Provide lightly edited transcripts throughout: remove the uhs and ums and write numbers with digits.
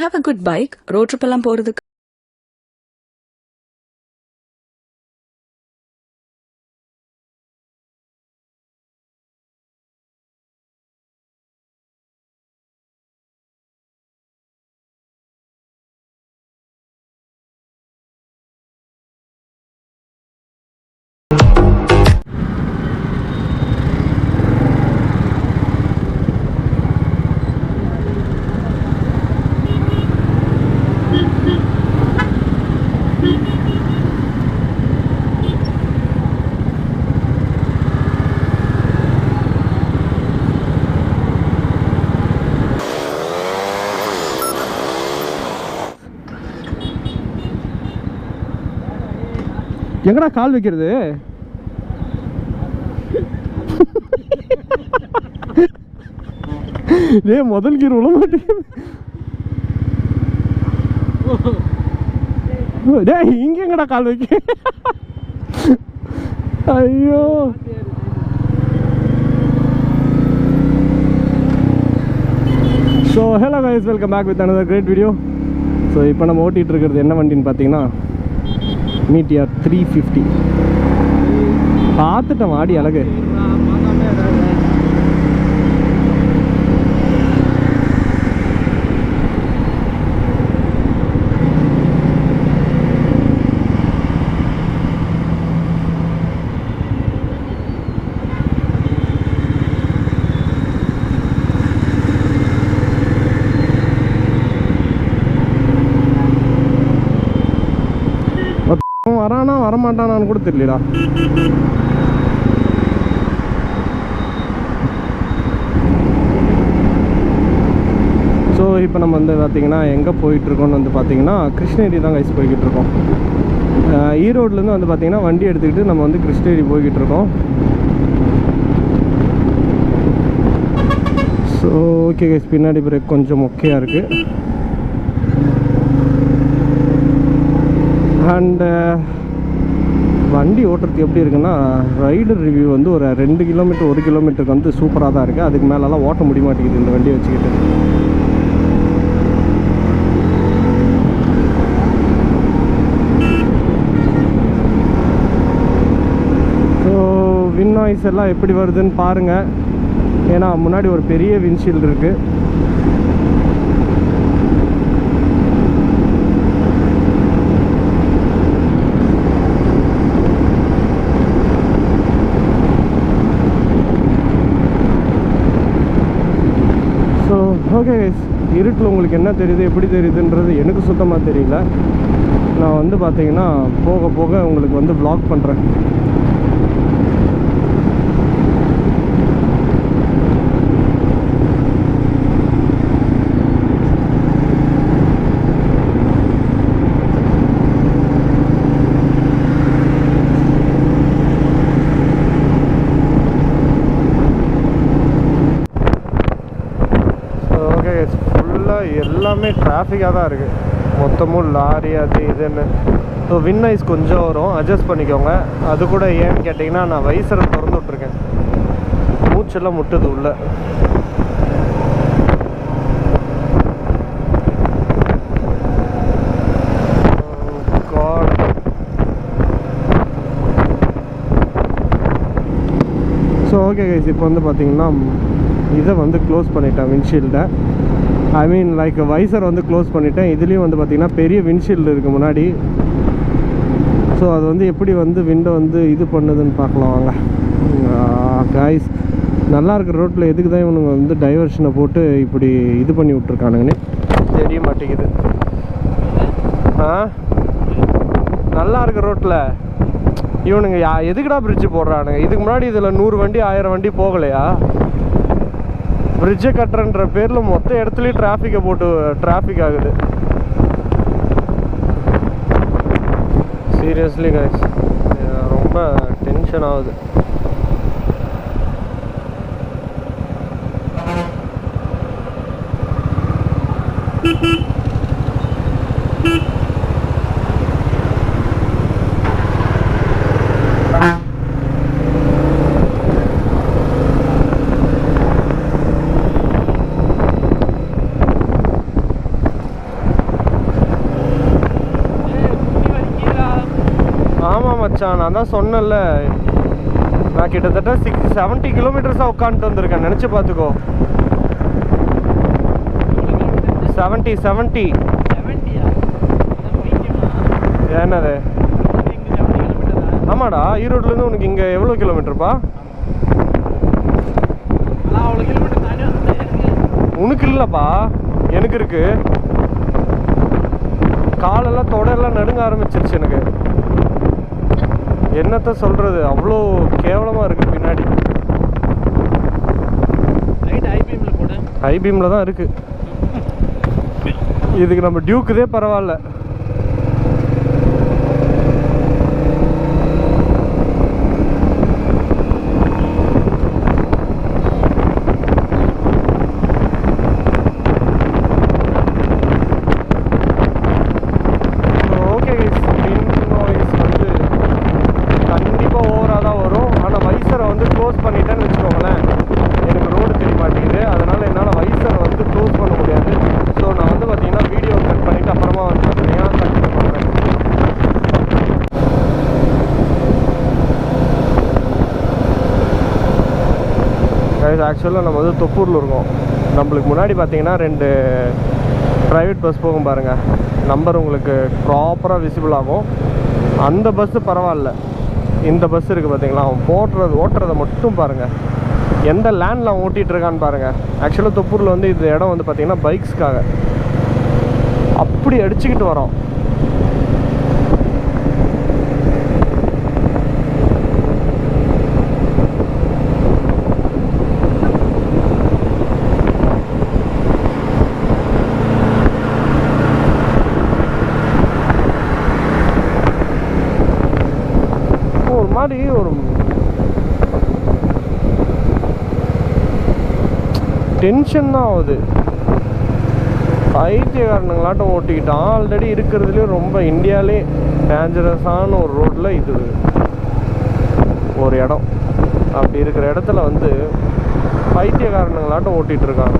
you have a good bike, road trip எல்லாம் போறதுக்கு எங்கடா கால் வைக்கிறது? டேய் முதல் கீர் விழ மாட்டேங்குது. டேய் இங்க எங்கடா கால் வைக்க? ஐயோ so hello guys, welcome back with another great video. So இப்போ நம்ம ஓட்டிகிட்டு இருக்கிறது என்ன வண்டின்னு பார்த்தீங்கன்னா மீட்டியார் 350. பார்த்துட்டேன் வாடி அழகு. வரானா வரமாட்டானான்னு கூட தெரியலடா. ஸோ இப்போ நம்ம வந்து பார்த்திங்கன்னா எங்கே போயிட்டுருக்கோன்னு வந்து பார்த்திங்கன்னா கிருஷ்ணகிரி தான் கைஸ் போய்கிட்டு இருக்கோம். ஈரோட்லேருந்து வந்து பார்த்திங்கன்னா வண்டி எடுத்துக்கிட்டு நம்ம வந்து கிருஷ்ணகிரி போய்கிட்டு இருக்கோம். ஸோ ஓகே கைஸ், பின்னாடி பிரேக் கொஞ்சம் மொக்கையாக இருக்குது. அண்டு வண்டி ஓட்டுறதுக்கு எப்படி இருக்குன்னா, ரைடர் ரிவ்யூ வந்து ஒரு 2 கிலோமீட்டர் 1 கிலோமீட்டருக்கு வந்து சூப்பராக தான் இருக்குது. அதுக்கு மேலெலாம் ஓட்ட முடிய மாட்டேங்குது இந்த வண்டியை வச்சுக்கிட்டு. ஸோ வின் நாய்ஸ் எல்லாம் எப்படி வருதுன்னு பாருங்கள். ஏன்னா முன்னாடி ஒரு பெரிய விண்ட்ஷீல்டு இருக்குது. ஓகே கைஸ், இருட்டில் உங்களுக்கு என்ன தெரியுது எப்படி தெரியுதுன்றது எனக்கு சுத்தமாக தெரியல. நான் வந்து பார்த்தீங்கன்னா போக போக உங்களுக்கு வந்து vlog பண்ணுறேன். எல்லாமே டிராஃபிக்காக தான் இருக்குது, மொத்தமும் லாரி அது இதுன்னு. ஸோ வின் ஐஸ் கொஞ்சம் வரும், அட்ஜஸ்ட் பண்ணிக்கோங்க. அது கூட ஏன்னு கேட்டிங்கன்னா, நான் வைசரை திறந்து விட்ருக்கேன், மூச்செல்லாம் முட்டுது உள்ள. ஸோ ஓகே கைஸ், இப்போ வந்து பார்த்திங்கன்னா இதை வந்து க்ளோஸ் பண்ணிட்டேன், விண்ட்ஷீல்டை. ஐ மீன் லைக் வைசர் வந்து க்ளோஸ் பண்ணிட்டேன். இதுலேயும் வந்து பார்த்திங்கன்னா பெரிய விண்ட்ஷீல்டு இருக்குது முன்னாடி. ஸோ அது வந்து எப்படி வந்து விண்டோ வந்து இது பண்ணுதுன்னு பார்க்கலாம் வாங்க கைஸ். நல்லா இருக்கிற ரோட்டில் எதுக்கு தான் இவனுங்க வந்து டைவர்ஷனை போட்டு இப்படி இது பண்ணி விட்ருக்கானுங்கன்னு தெரிய மாட்டேங்குது. நல்லா இருக்கிற ரோட்டில் இவனுங்க எதுக்குடா பிரிட்ஜு போடுறானுங்க? இதுக்கு முன்னாடி இதில் 100 வண்டி 1000 வண்டி போகலையா? பிரிட்ஜை கட்டுறன்ற பேரில் மொத்த இடத்துலையும் டிராஃபிக்கை போட்டு டிராஃபிக் ஆகுது. சீரியஸ்லி கைஸ், ரொம்ப டென்ஷன் ஆகுது. மச்சான், நான் தான் சொன்னேன்ல, நான் கிட்டத்தட்ட 70 கிலோமீட்டர்ஸாக உட்காந்துட்டு வந்திருக்கேன். நினச்சி பார்த்துக்கோ. 70 என்னது? ஆமாடா, ஈரோட்லேருந்து உனக்கு இங்கே எவ்வளோ கிலோமீட்டருப்பா? உனக்கு இல்லைப்பா, எனக்கு இருக்கு. காலெல்லாம் தொடையெல்லாம் நடுங்க ஆரம்பிச்சிருச்சு எனக்கு. என்னத்த சொல்கிறது, அவ்வளோ கேவலமாக இருக்குது பின்னாடி. ஹை பீமில் தான் இருக்குது. இதுக்கு நம்ம டியூக்குதே பரவாயில்ல. ஆக்சுவலாக நம்ம வந்து தொப்பூரில் இருக்கோம். நம்மளுக்கு முன்னாடி பார்த்தீங்கன்னா 2 ப்ரைவேட் பஸ் போகும் பாருங்கள். நம்பர் உங்களுக்கு ப்ராப்பராக விசிபிள் ஆகும். அந்த பஸ்ஸு பரவாயில்ல. இந்த பஸ் இருக்குது பார்த்தீங்களா, அவன் ஓட்டுறதை மட்டும் பாருங்கள். எந்த லேண்டில் அவன் ஓட்டிகிட்டு இருக்கான்னு பாருங்கள். ஆக்சுவலாக தொப்பூரில் வந்து இந்த இடம் வந்து பார்த்திங்கன்னா பைக்ஸ்க்காக அப்படி அடிச்சுக்கிட்டு வரோம். ஒரு டென்ஷன் தான் ஆகுது. பைத்தியக்காரனுங்களாட்டம் ஓட்டிக்கிட்டான். ஆல்ரெடி இருக்கிறதுலே ரொம்ப இந்தியாவிலே டேஞ்சரஸான ஒரு ரோட்டில் இது ஒரு இடம். அப்படி இருக்கிற இடத்துல வந்து பைத்தியக்காரனுங்களாட்டம் ஓட்டிகிட்டு இருக்காங்க.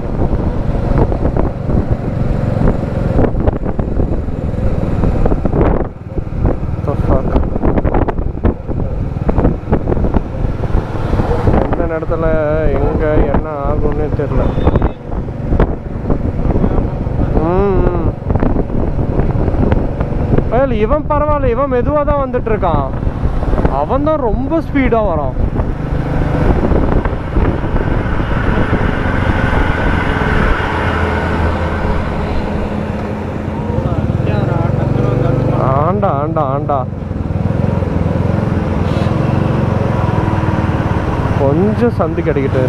இடத்துல எங்கே என்ன ஆகும்னே தெரியல. இவன் பரவாயில்ல, இவன் மெதுவாக தான் வந்துட்டு இருக்கான். அவன் தான் ரொம்ப ஸ்பீடாக வரான். ஆண்டா ஆண்டா ஆண்டா, கொஞ்சம் சந்து கிடைக்கிட்டு.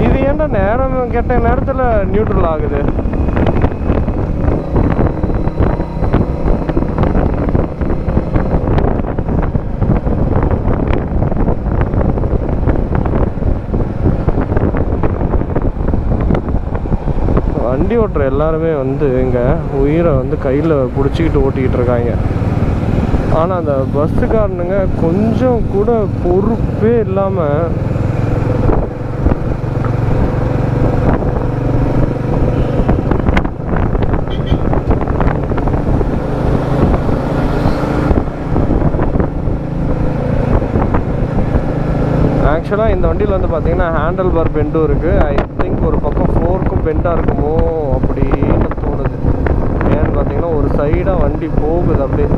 இது ஏன்டா நேரம் கெட்ட நேரத்தில் நியூட்ரல் ஆகுது? வண்டி ஓட்டுற எல்லாருமே வந்து இங்கே உயிரை வந்து கையில் பிடிச்சிக்கிட்டு ஓட்டிக்கிட்டு இருக்காங்க. ஆனால் அந்த பஸ்ஸுக்காரனுங்க கொஞ்சம் கூட பொறுப்பே இல்லாமல் ஆக்சுவலாக இந்த வண்டியில் வந்து பார்த்தீங்கன்னா ஹேண்டில் பார் பெண்டும் இருக்குது. ஐ திங்க் ஒரு பக்கம் ஃபோர்க்கும் பெண்டாக இருக்குமோ அப்படின்னு தோணுது. ஏன்னு பார்த்தீங்கன்னா ஒரு சைடாக வண்டி போகுது அப்படியே.